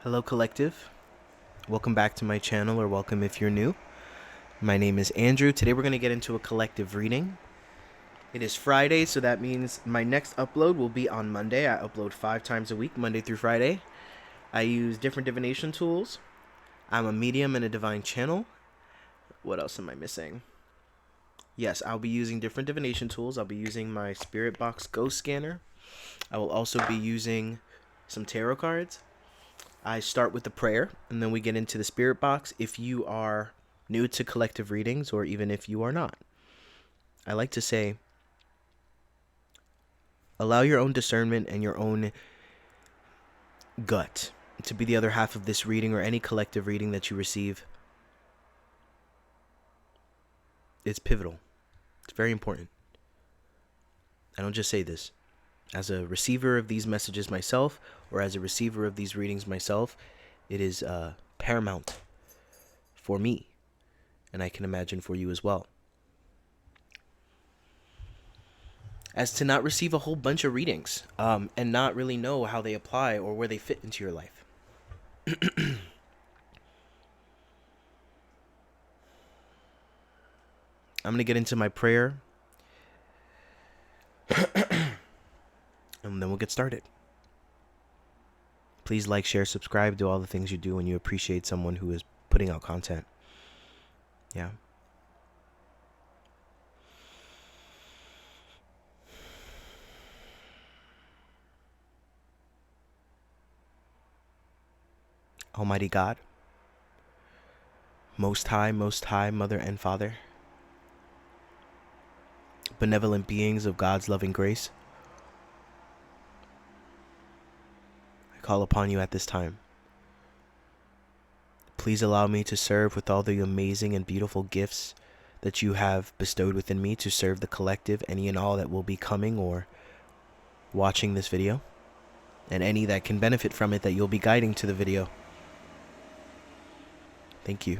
Hello, Collective. Welcome back to my channel, or welcome if you're new. My name is Andrew. Today we're going to get into a collective reading. It is Friday, so that means my next upload will be on Monday. I upload 5 times a week, Monday through Friday. I use different divination tools. I'm a medium and a divine channel. What else am I missing? Yes, I'll be using different divination tools. I'll be using my Spirit Box Ghost Scanner. I will also be using some tarot cards. I start with the prayer, and then we get into the spirit box if you are new to collective readings, or even if you are not. I like to say, allow your own discernment and your own gut to be the other half of this reading or any collective reading that you receive. It's pivotal. It's very important. I don't just say this. As a receiver of these messages myself, or as a receiver of these readings myself, it is paramount for me, and I can imagine for you as well. As to not receive a whole bunch of readings and not really know how they apply or where they fit into your life. I'm going to get into my prayer, and then we'll get started. Please like, share, subscribe, do all the things you do when you appreciate someone who is putting out content. Yeah. Almighty God, Most High, Mother and Father, benevolent beings of God's loving grace, I call upon you at this time. Please allow me to serve with all the amazing and beautiful gifts that you have bestowed within me to serve the collective, any and all that will be coming or watching this video, and any that can benefit from it that you'll be guiding to the video. Thank you.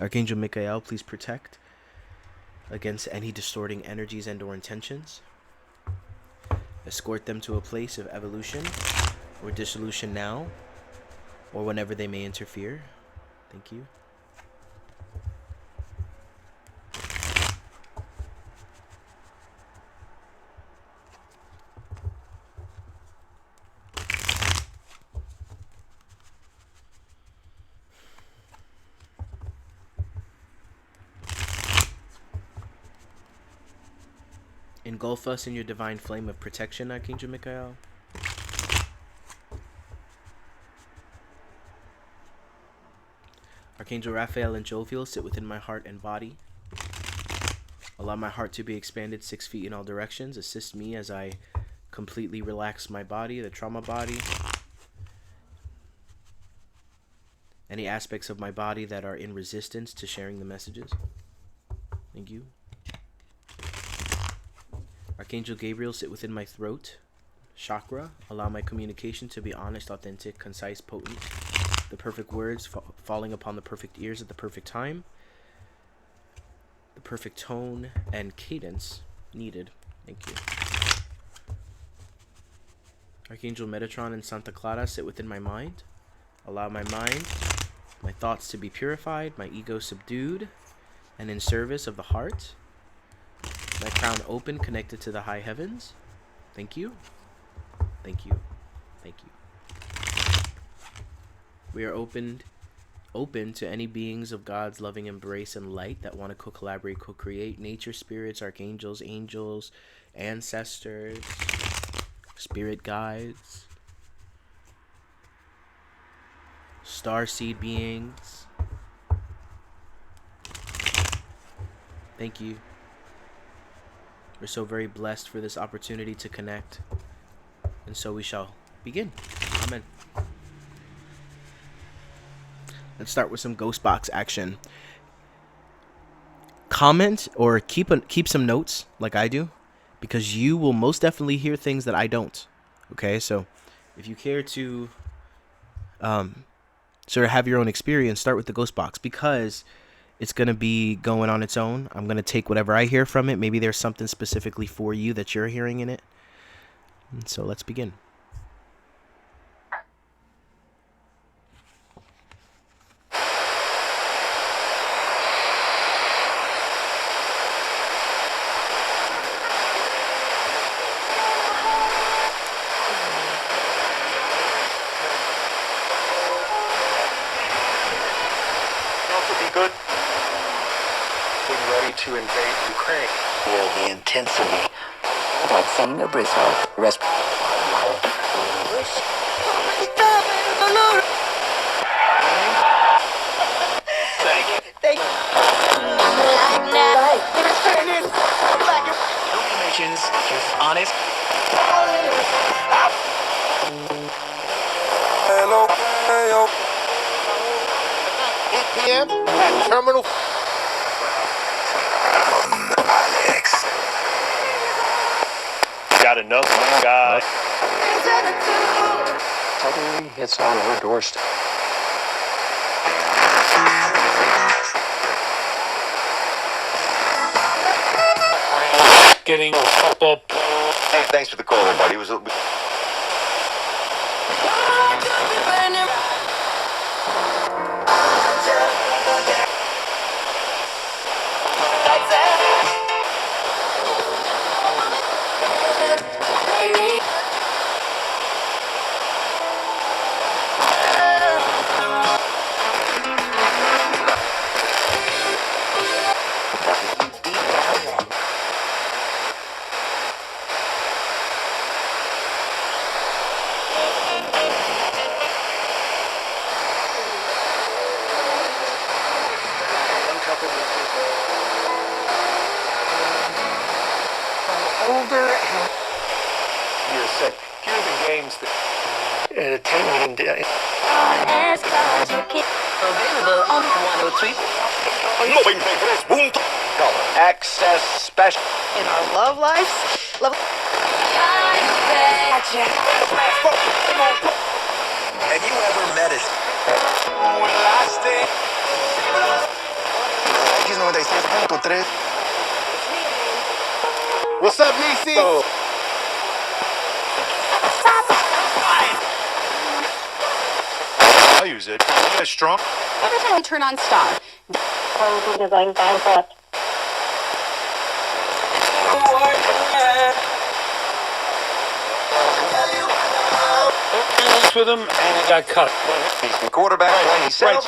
Archangel Michael, please protect against any distorting energies and or intentions. Escort them to a place of evolution or dissolution now, or whenever they may interfere. Thank you. Engulf us in your divine flame of protection, Archangel Michael. Archangel Raphael and Jovial, sit within my heart and body. Allow my heart to be expanded 6 feet in all directions. Assist me as I completely relax my body, the trauma body. Any aspects of my body that are in resistance to sharing the messages. Thank you. Archangel Gabriel, sit within my throat chakra. Allow my communication to be honest, authentic, concise, potent. The perfect words falling upon the perfect ears at the perfect time. The perfect tone and cadence needed. Thank you. Archangel Metatron and Santa Clara, sit within my mind. Allow my mind, my thoughts to be purified, my ego subdued, and in service of the heart. My crown open, connected to the high heavens. Thank you. Thank you. Thank you. We are open to any beings of God's loving embrace and light that want to co-collaborate, co-create. Nature spirits, archangels, angels, ancestors, spirit guides, starseed beings. Thank you. We're so very blessed for this opportunity to connect. And so we shall begin. Amen. Let's start with some ghost box action. Comment or keep some notes like I do, because you will most definitely hear things that I don't. Okay, so if you care to sort of have your own experience, start with the ghost box, because it's going to be going on its own. I'm going to take whatever I hear from it. Maybe there's something specifically for you that you're hearing in it. And so let's begin. ready to invade Ukraine. Feel the intensity. Like saying a bristle. Rest. Thank you. Information's honest. Hello, 8 p.m. at Terminal. Alex. Got enough guys. Suddenly, it's on her doorstep. Getting up. Hey, thanks for the call, buddy. It was a... Older You're sick. Here are the games that entertainment. Available on 103. Access special. In our love lives. Love. Have you ever met us? X96.3. What's up, Nisi? I'll use it. You guys strong? Every time I turn on Star. With him, and it got cut. He's quarterback 27.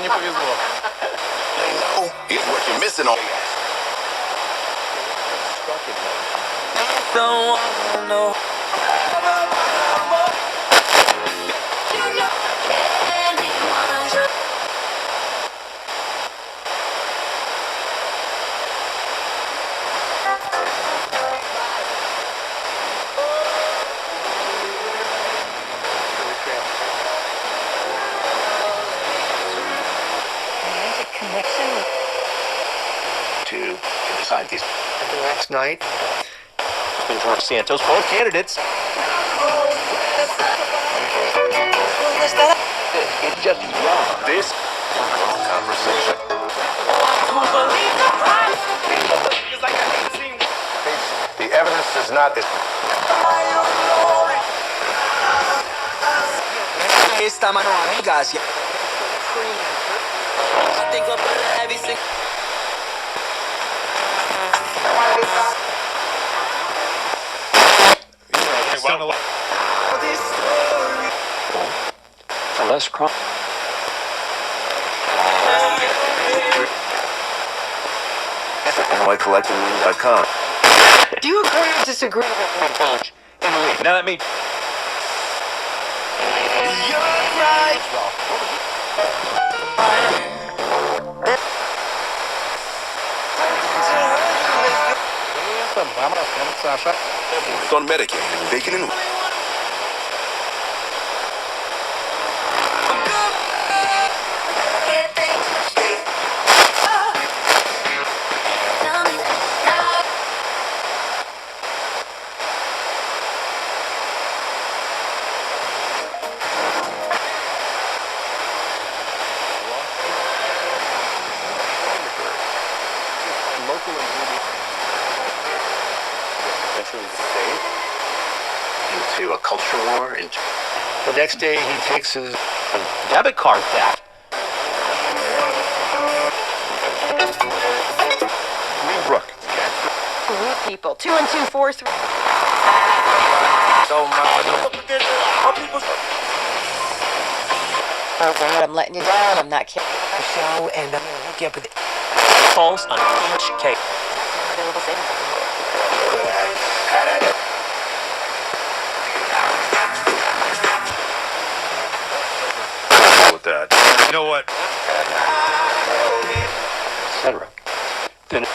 Не повезло. No, here's what you're missing on. To decide these. The next night, Been George Santos, both candidates. It's just wrong. This conversation. The evidence is not this. Esta mano amigas. for less crime. NYCollectingWin.com. Do you agree or disagree with my approach? Now let me. It's on Medicaid. Bacon and... Into a culture war. Into The next day, he takes his debit card theft. Brooke. people. 2 and 2, 4, 3. So much. Alright, I'm letting you down. I'm not kidding. The show, and I'm gonna hook you up with it. Falls on each case. Available savings. With that. You know what? Etc. Then.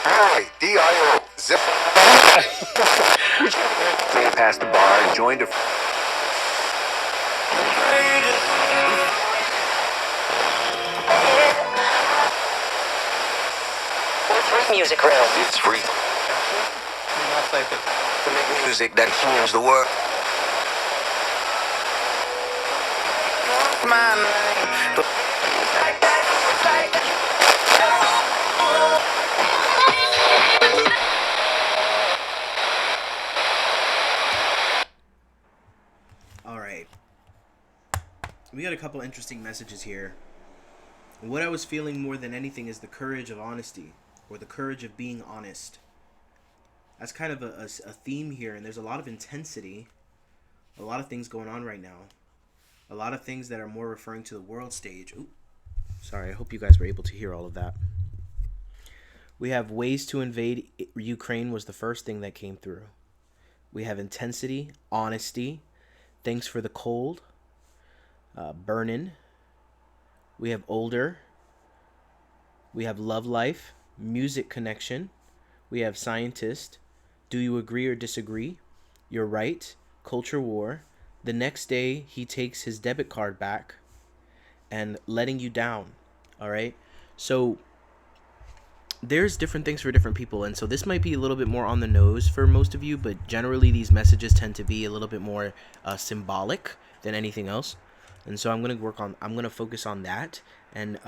Hey, DIO. Zip. Past the bar, joined a. Music room. It's free. To make music that changes the world. All right. We got a couple interesting messages here. What I was feeling more than anything is the courage of honesty, or the courage of being honest. That's kind of a theme here, and there's a lot of intensity, a lot of things going on right now, a lot of things that are more referring to the world stage. Ooh, sorry, I hope you guys were able to hear all of that. We have ways to invade Ukraine was the first thing that came through. We have intensity, honesty, thanks for the cold, burnin'. We have older. We have love life, music connection. We have scientist. Do you agree or disagree? You're right. Culture war. The next day he takes his debit card back, and letting you down. All right. So there's different things for different people, and so this might be a little bit more on the nose for most of you, but generally these messages tend to be a little bit more symbolic than anything else. And so I'm gonna focus on that, and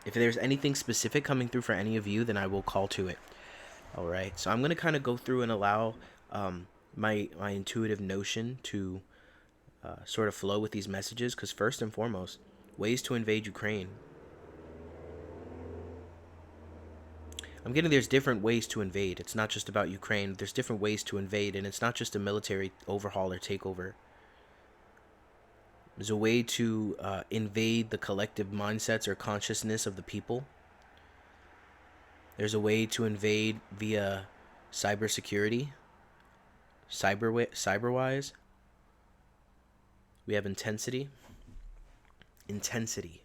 if there's anything specific coming through for any of you, then I will call to it. All right, so I'm gonna kind of go through and allow my intuitive notion to sort of flow with these messages, because first and foremost, ways to invade Ukraine. I'm getting there's different ways to invade. It's not just about Ukraine. There's different ways to invade, and it's not just a military overhaul or takeover. There's a way to invade the collective mindsets or consciousness of the people. There's a way to invade via cybersecurity, cyberwise. We have intensity. Intensity.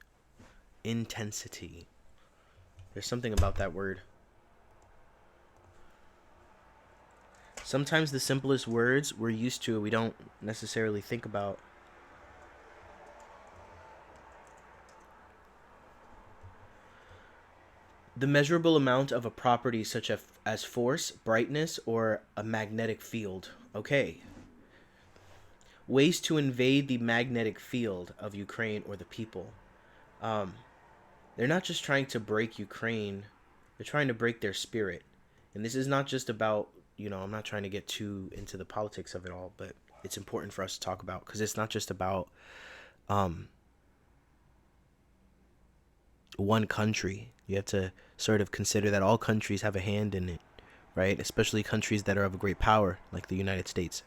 There's something about that word. Sometimes the simplest words we're used to, we don't necessarily think about. The measurable amount of a property such as force, brightness, or a magnetic field. Okay. Ways to invade the magnetic field of Ukraine or the people. They're not just trying to break Ukraine. They're trying to break their spirit. And this is not just about, I'm not trying to get too into the politics of it all, but it's important for us to talk about, because it's not just about one country. You have to sort of consider that all countries have a hand in it, right? Especially countries that are of a great power, like the United States.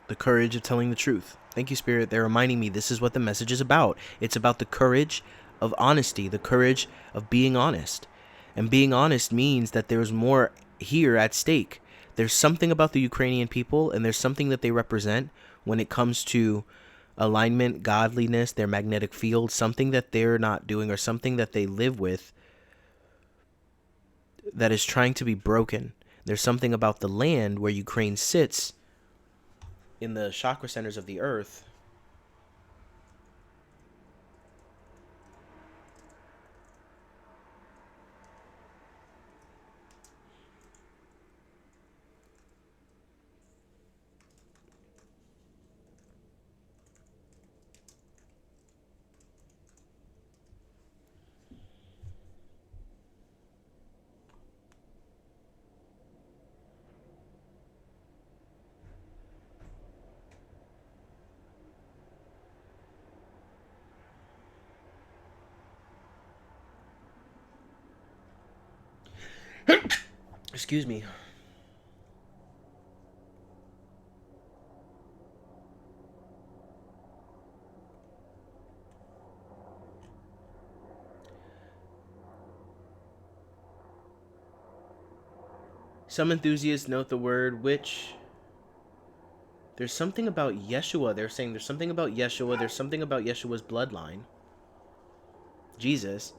The courage of telling the truth. Thank you, Spirit. They're reminding me this is what the message is about. It's about the courage of honesty, the courage of being honest. And being honest means that there's more here at stake. There's something about the Ukrainian people, and there's something that they represent when it comes to alignment, godliness, their magnetic field, something that they're not doing or something that they live with that is trying to be broken. There's something about the land where Ukraine sits in the chakra centers of the earth Excuse me. Some enthusiasts note the word witch. There's something about Yeshua. They're saying there's something about Yeshua. There's something about Yeshua's bloodline. Jesus.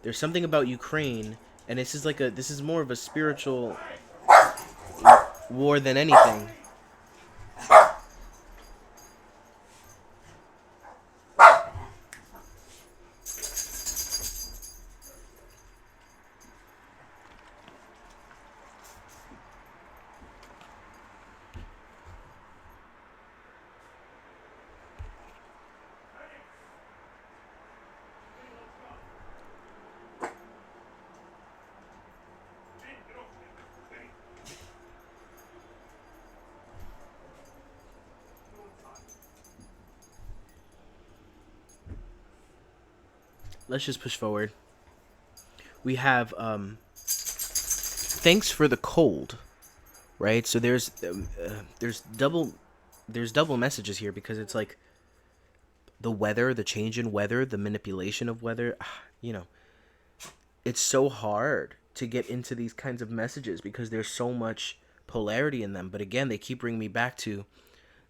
There's something about Ukraine, and this is more of a spiritual war than anything. Let's just push forward. We have thanks for the cold, right? So there's double messages here, because it's like the weather, the change in weather, the manipulation of weather. You know, it's so hard to get into these kinds of messages because there's so much polarity in them. But again, they keep bringing me back to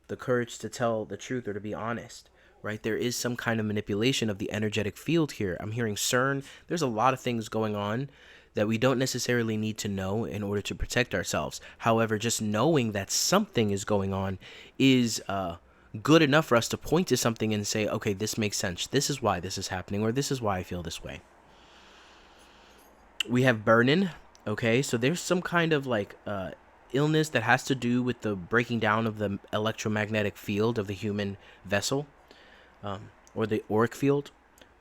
the courage to tell the truth or to be honest, right? There is some kind of manipulation of the energetic field here. I'm hearing CERN. There's a lot of things going on that we don't necessarily need to know in order to protect ourselves. However, just knowing that something is going on is good enough for us to point to something and say, okay, this makes sense. This is why this is happening, or this is why I feel this way. We have burn-in. Okay, so there's some kind of like illness that has to do with the breaking down of the electromagnetic field of the human vessel, or the auric field.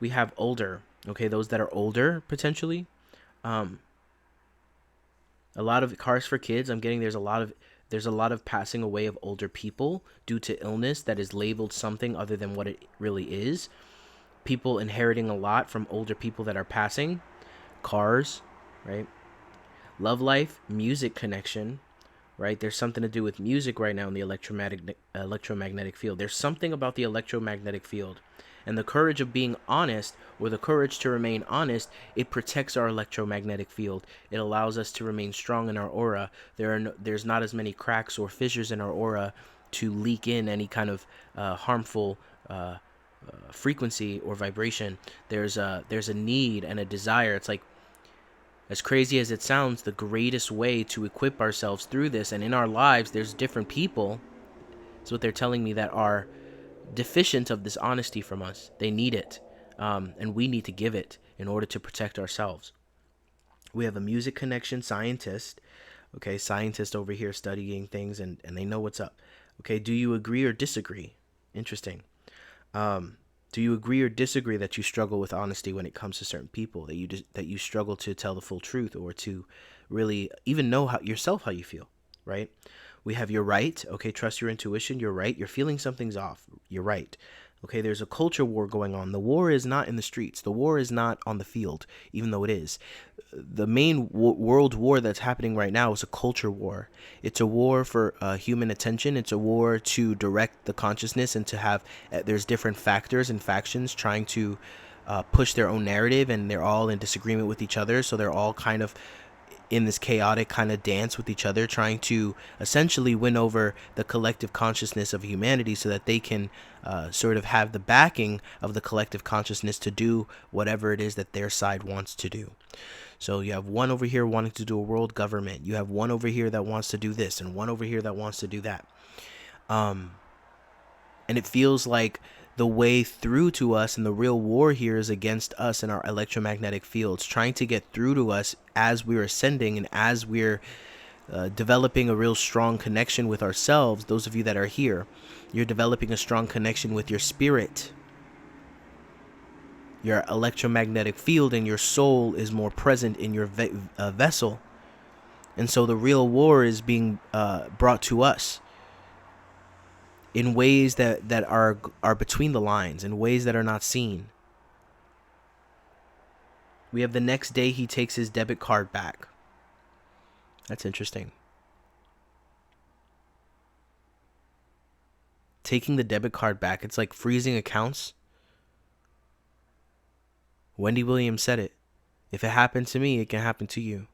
We have older, okay, those that are older potentially. A lot of cars for kids. I'm getting there's a lot of passing away of older people due to illness that is labeled something other than what it really is. People inheriting a lot from older people that are passing. Cars, right? Love life, music connection, right? There's something to do with music right now in the electromagnetic field. There's something about the electromagnetic field. And the courage of being honest, or the courage to remain honest, it protects our electromagnetic field. It allows us to remain strong in our aura. There's not as many cracks or fissures in our aura to leak in any kind of harmful frequency or vibration. There's a need and a desire. It's like, as crazy as it sounds, the greatest way to equip ourselves through this, and in our lives, there's different people, is what they're telling me, that are deficient of this honesty from us. They need it, and we need to give it in order to protect ourselves. We have a music connection scientist, okay, scientist over here studying things, and they know what's up. Okay, do you agree or disagree? Interesting. Do you agree or disagree that you struggle with honesty when it comes to certain people, that you struggle to tell the full truth, or to really even know how you feel, right? We have you're right. Okay, trust your intuition. You're right. You're feeling something's off. You're right. Okay, there's a culture war going on. The war is not in the streets. The war is not on the field, even though it is. The main world war that's happening right now is a culture war. It's a war for human attention. It's a war to direct the consciousness and to have, there's different factors and factions trying to push their own narrative, and they're all in disagreement with each other. So they're all kind of in this chaotic kind of dance with each other, trying to essentially win over the collective consciousness of humanity so that they can sort of have the backing of the collective consciousness to do whatever it is that their side wants to do. So you have one over here wanting to do a world government. You have one over here that wants to do this, and one over here that wants to do that. And it feels like the way through to us, and the real war here is against us and our electromagnetic fields, trying to get through to us as we're ascending and as we're developing a real strong connection with ourselves. Those of you that are here, you're developing a strong connection with your spirit. Your electromagnetic field and your soul is more present in your vessel. And so the real war is being brought to us in ways that are between the lines, in ways that are not seen. We have the next day he takes his debit card back. That's interesting. Taking the debit card back, it's like freezing accounts. Wendy Williams said it. If it happened to me, it can happen to you.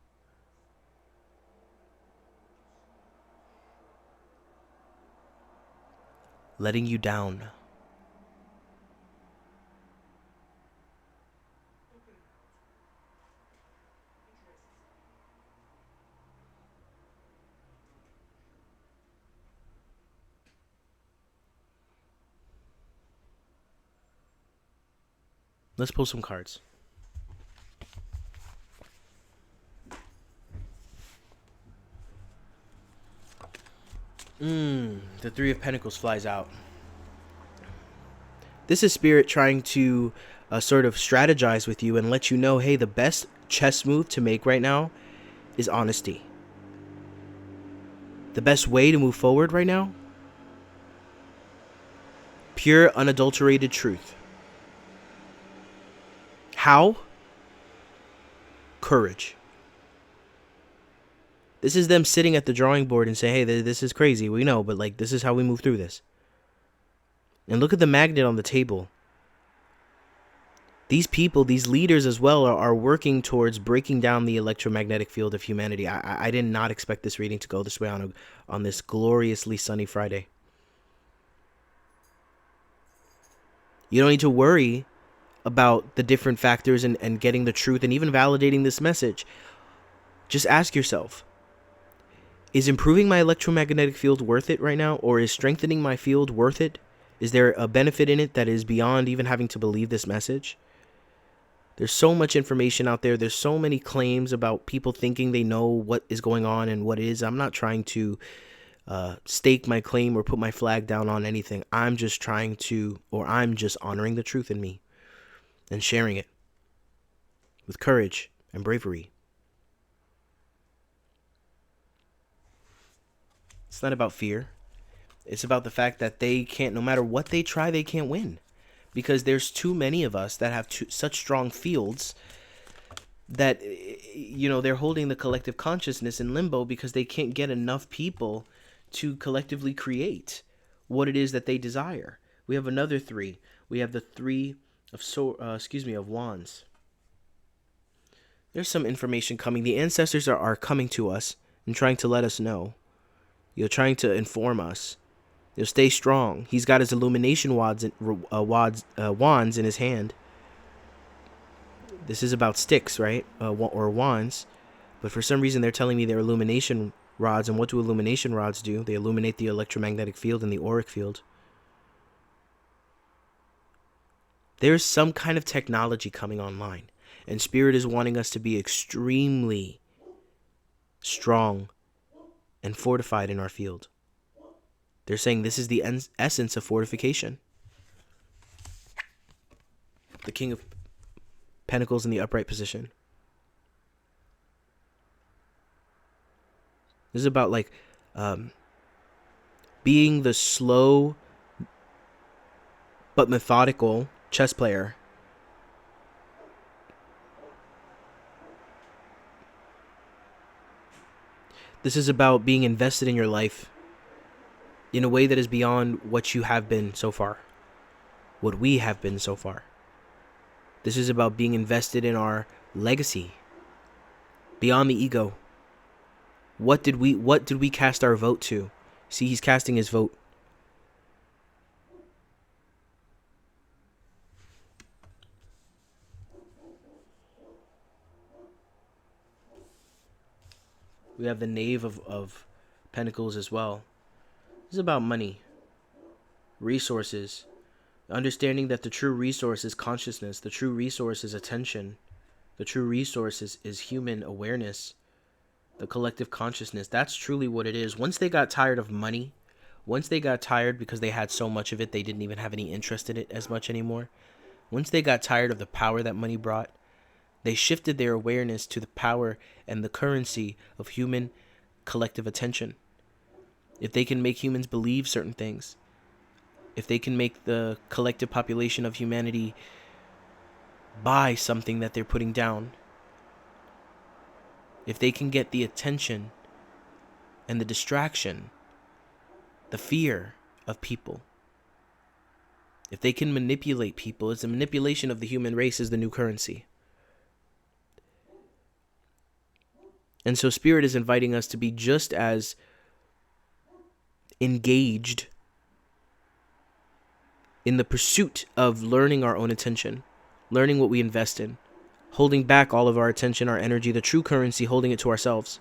Letting you down. Let's pull some cards. The Three of Pentacles flies out. This is Spirit trying to sort of strategize with you and let you know, hey, the best chess move to make right now is honesty. The best way to move forward right now, pure, unadulterated truth. How? Courage. This is them sitting at the drawing board and saying, hey, this is crazy. We know, but like, this is how we move through this. And look at the magnet on the table. These people, these leaders as well, are working towards breaking down the electromagnetic field of humanity. I did not expect this reading to go this way on this gloriously sunny Friday. You don't need to worry about the different factors and getting the truth and even validating this message. Just ask yourself, is improving my electromagnetic field worth it right now? Or is strengthening my field worth it? Is there a benefit in it that is beyond even having to believe this message? There's so much information out there. There's so many claims about people thinking they know what is going on and what it is. I'm not trying to stake my claim or put my flag down on anything. I'm just honoring the truth in me and sharing it with courage and bravery. It's not about fear. It's about the fact that they can't, no matter what they try, they can't win. Because there's too many of us that have such strong fields that, you know, they're holding the collective consciousness in limbo because they can't get enough people to collectively create what it is that they desire. We have another three. We have the Three of Wands. There's some information coming. The ancestors are coming to us and trying to let us know. You're trying to inform us. You'll stay strong. He's got his illumination wands in his hand. This is about sticks, right? Or wands. But for some reason, they're telling me they're illumination rods. And what do illumination rods do? They illuminate the electromagnetic field and the auric field. There's some kind of technology coming online. And Spirit is wanting us to be extremely strong and fortified in our field. They're saying this is the essence of fortification. The King of Pentacles in the upright position. This is about like being the slow but methodical chess player. This is about being invested in your life in a way that is beyond what you have been so far, what we have been so far. This is about being invested in our legacy, beyond the ego. What did we cast our vote to? See, he's casting his vote. We have the Knave of Pentacles as well. This is about money, resources, understanding that the true resource is consciousness, the true resource is attention, the true resource is human awareness, the collective consciousness. That's truly what it is. Once they got tired of money, once they got tired because they had so much of it, they didn't even have any interest in it as much anymore. Once they got tired of the power that money brought, they shifted their awareness to the power and the currency of human collective attention. If they can make humans believe certain things, if they can make the collective population of humanity by something that they're putting down, if they can get the attention and the distraction, the fear of people, if they can manipulate people, it's a manipulation of the human race is the new currency. And so Spirit is inviting us to be just as engaged in the pursuit of learning our own attention, learning what we invest in, holding back all of our attention, our energy, the true currency, holding it to ourselves.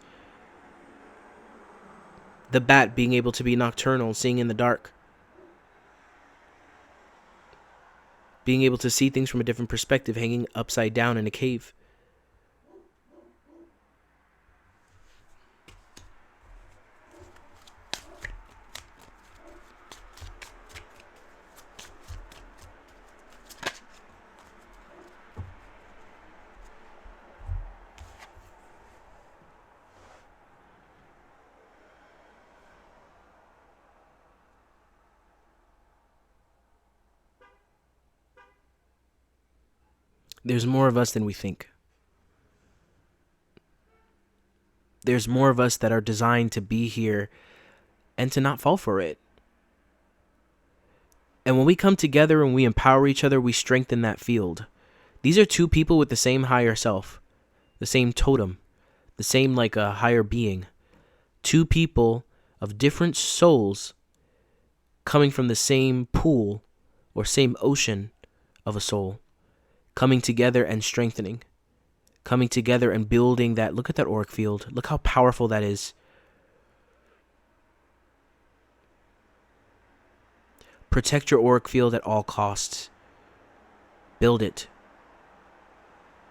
The bat being able to be nocturnal, seeing in the dark. Being able to see things from a different perspective, hanging upside down in a cave. There's more of us than we think. There's more of us that are designed to be here and to not fall for it. And when we come together and we empower each other, we strengthen that field. These are two people with the same higher self, the same totem, the same like a higher being. Two people of different souls coming from the same pool or same ocean of a soul. Coming together and strengthening. Coming together and building that. Look at that auric field. Look how powerful that is. Protect your auric field at all costs. Build it.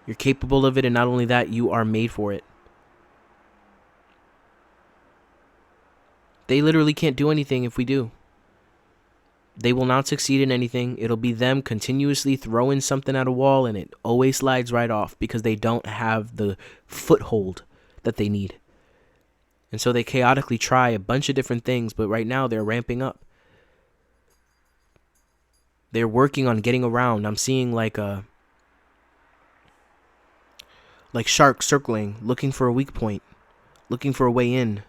You're capable of it, and not only that, you are made for it. They literally can't do anything if we do. They will not succeed in anything. It'll be them continuously throwing something at a wall and it always slides right off because they don't have the foothold that they need. And so they chaotically try a bunch of different things, but right now they're ramping up. They're working on getting around. I'm seeing like sharks circling, looking for a weak point, looking for a way in.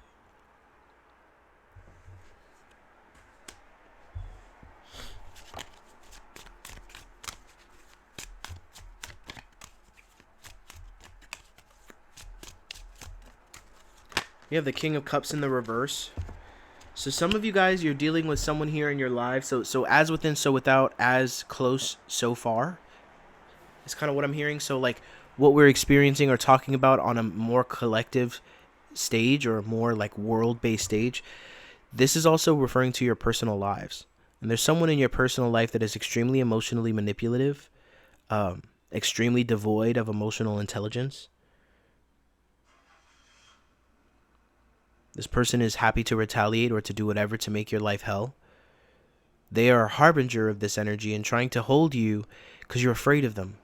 You have the King of Cups in the reverse. So some of you guys, you're dealing with someone here in your life. So as within, so without, as close, so far. It's kind of what I'm hearing. So like what we're experiencing or talking about on a more collective stage or a more like world-based stage. This is also referring to your personal lives. And there's someone in your personal life that is extremely emotionally manipulative, extremely devoid of emotional intelligence. This person is happy to retaliate or to do whatever to make your life hell. They are a harbinger of this energy and trying to hold you because you're afraid of them.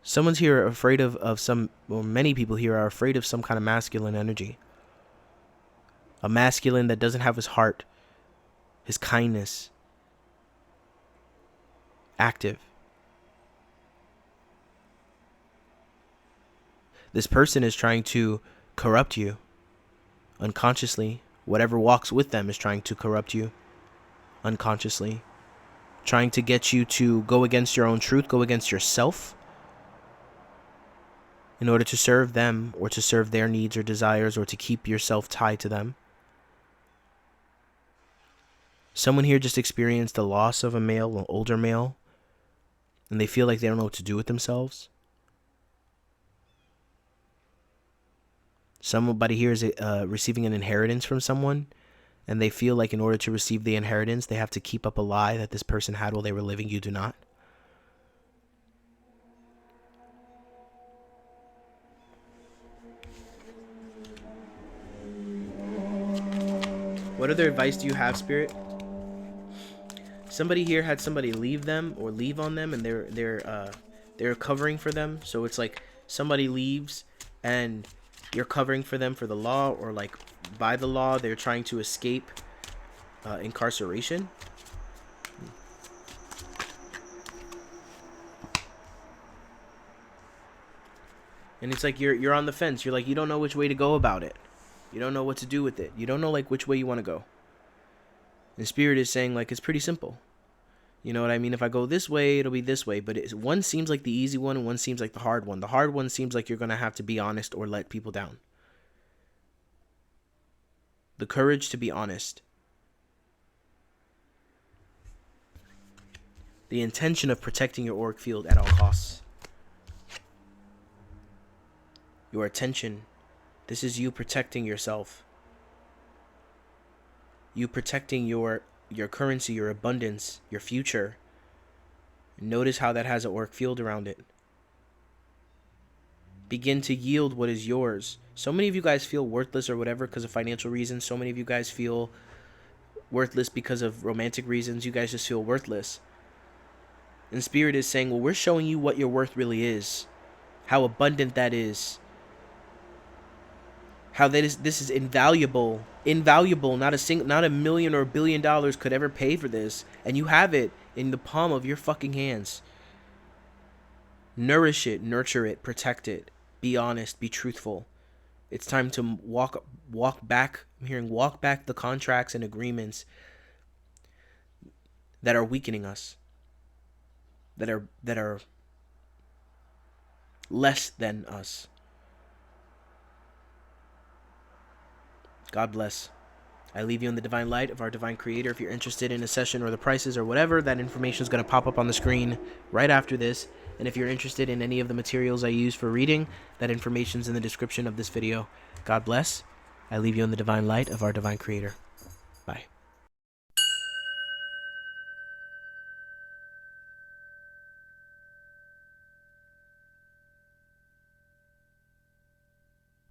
Someone's here afraid of some, well, many people here are afraid of some kind of masculine energy. A masculine that doesn't have his heart, his kindness active. This person is trying to corrupt you. Unconsciously, whatever walks with them is trying to corrupt you unconsciously, trying to get you to go against your own truth, go against yourself in order to serve them or to serve their needs or desires or to keep yourself tied to them. Someone here just experienced the loss of a male, an older male, and they feel like they don't know what to do with themselves. Somebody here is receiving an inheritance from someone, and they feel like in order to receive the inheritance, they have to keep up a lie that this person had while they were living. You do not. What other advice do you have, Spirit? Somebody here had somebody leave them or leave on them, and they're covering for them. So it's like somebody leaves and you're covering for them for the law, or like by the law they're trying to escape incarceration. And it's like you're on the fence. You're like, you don't know which way to go about it. You don't know what to do with it. You don't know like which way you want to go. And Spirit is saying like it's pretty simple. You know what I mean? If I go this way, it'll be this way. But one seems like the easy one and one seems like the hard one. The hard one seems like you're going to have to be honest or let people down. The courage to be honest. The intention of protecting your auric field at all costs. Your attention. This is you protecting yourself. You protecting your currency, your abundance, your future. Notice how that has an auric field around it. Begin to yield what is yours. So many of you guys feel worthless or whatever because of financial reasons. So many of you guys feel worthless because of romantic reasons. You guys just feel worthless. And Spirit is saying, well, we're showing you what your worth really is. How abundant that is. How this is invaluable. Invaluable. Not a million or $1 billion could ever pay for this. And you have it in the palm of your fucking hands. Nourish it, nurture it, protect it. Be honest, be truthful. It's time to walk back. I'm hearing walk back the contracts and agreements that are weakening us. That are less than us. God bless. I leave you in the divine light of our divine creator. If you're interested in a session or the prices or whatever, that information is going to pop up on the screen right after this. And if you're interested in any of the materials I use for reading, that information is in the description of this video. God bless. I leave you in the divine light of our divine creator.